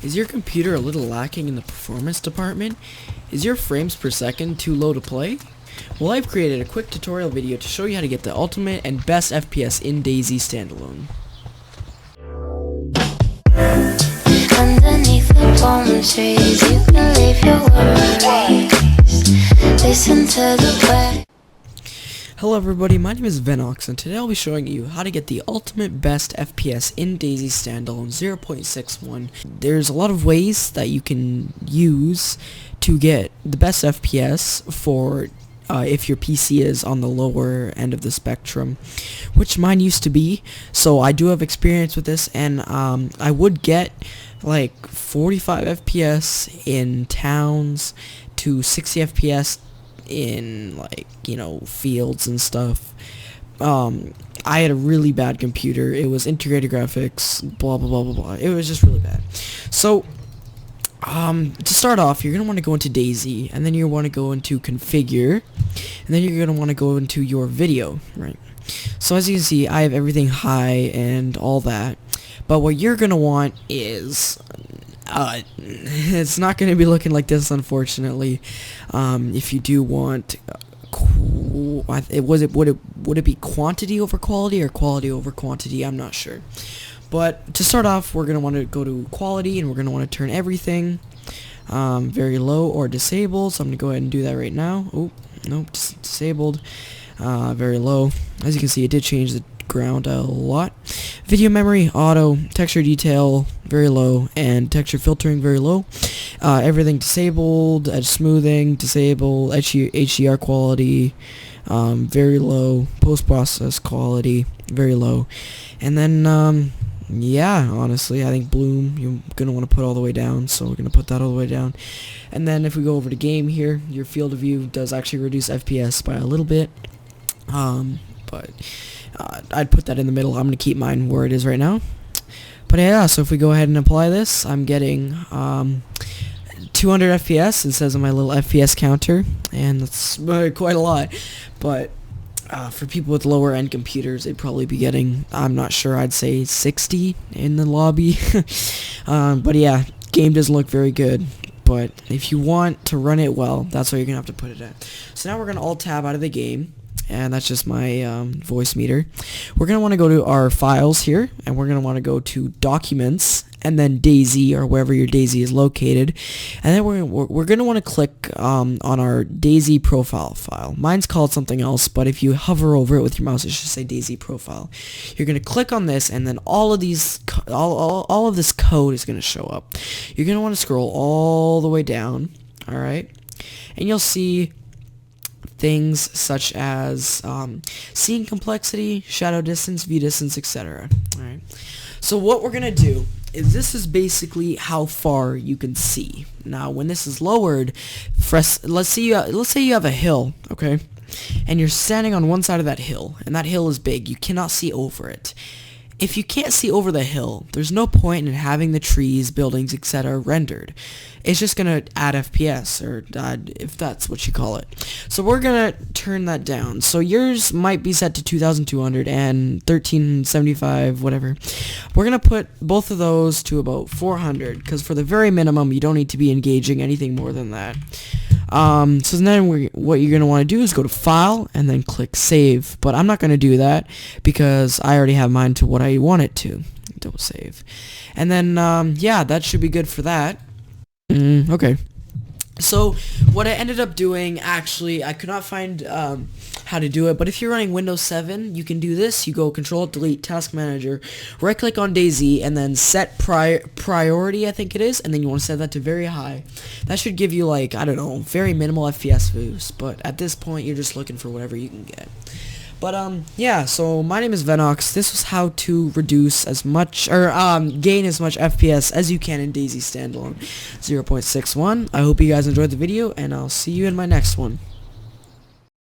Is your computer a little lacking in the performance department? Is your frames per second too low to play? Well, I've created a quick tutorial video to show you how to get the ultimate and best FPS in DayZ Standalone. Underneath the palm trees, you can leave your worries. Listen to the birds. Hello everybody, my name is Venox, and today I'll be showing you how to get the ultimate best FPS in DayZ Standalone 0.61. There's a lot of ways that you can use to get the best FPS for if your PC is on the lower end of the spectrum, which mine used to be. So I do have experience with this, and I would get like 45 FPS in towns to 60 FPS in, like, you know, fields and stuff. I had a really bad computer. It was integrated graphics, blah blah blah blah blah. It was just really bad. So to start off, you're gonna want to go into DayZ, and then you want to go into configure, and then you're gonna want to go into your video, right? So as you can see, I have everything high and all that, but what you're gonna want is it's not going to be looking like this, unfortunately. If you do want, would it be quantity over quality or quality over quantity? I'm not sure. But to start off, we're going to want to go to quality, and we're going to want to turn everything very low or disabled. So I'm going to go ahead and do that right now. Oh, nope, disabled. Very low. As you can see, it did change the ground a lot. Video memory, auto, texture detail very low, and texture filtering very low. Everything disabled, edge smoothing disabled, HDR quality very low, post-process quality very low. And then yeah, honestly, I think bloom you're gonna want to put all the way down, so we're gonna put that all the way down. And then if we go over to game here, your field of view does actually reduce FPS by a little bit, but I'd put that in the middle. I'm going to keep mine where it is right now. But yeah, so if we go ahead and apply this, I'm getting 200 FPS. It says on my little FPS counter, and that's quite a lot. But for people with lower end computers, they'd probably be getting, I'm not sure, I'd say 60 in the lobby. But yeah, game doesn't look very good. But if you want to run it well, that's where you're going to have to put it at. So now we're going to alt-tab out of the game. And that's just my voice meter. We're going to want to go to our files here, and we're going to want to go to documents, and then DayZ, or wherever your DayZ is located. And then we're going to want to click on our DayZ profile file. Mine's called something else, but if you hover over it with your mouse, it should say DayZ profile. You're going to click on this, and then all of these, all of this code is going to show up. You're going to want to scroll all the way down, all right? And you'll see things such as scene complexity, shadow distance, view distance, etc. Alright. So what we're gonna do is, this is basically how far you can see. Now when this is lowered, let's say you have a hill, okay? And you're standing on one side of that hill, and that hill is big. You cannot see over it. If you can't see over the hill, there's no point in having the trees, buildings, etc. rendered. It's just going to add FPS, or if that's what you call it. So we're going to turn that down. So yours might be set to 2200 and 1375, whatever. We're going to put both of those to about 400, because for the very minimum, you don't need to be engaging anything more than that. So then what you're going to want to do is go to File, and then click Save. But I'm not going to do that, because I already have mine to what I want it to. Don't save. And then, yeah, that should be good for that. Okay. So what I ended up doing, actually, I could not find how to do it, but if you're running Windows 7, you can do this. You go Control-Delete Task Manager, right-click on DayZ, and then set priority, I think it is, and then you want to set that to very high. That should give you, like, I don't know, very minimal FPS boost, but at this point, you're just looking for whatever you can get. But, yeah, so my name is Venox. This was how to reduce as much, or, gain as much FPS as you can in DayZ Standalone 0.61. I hope you guys enjoyed the video, and I'll see you in my next one.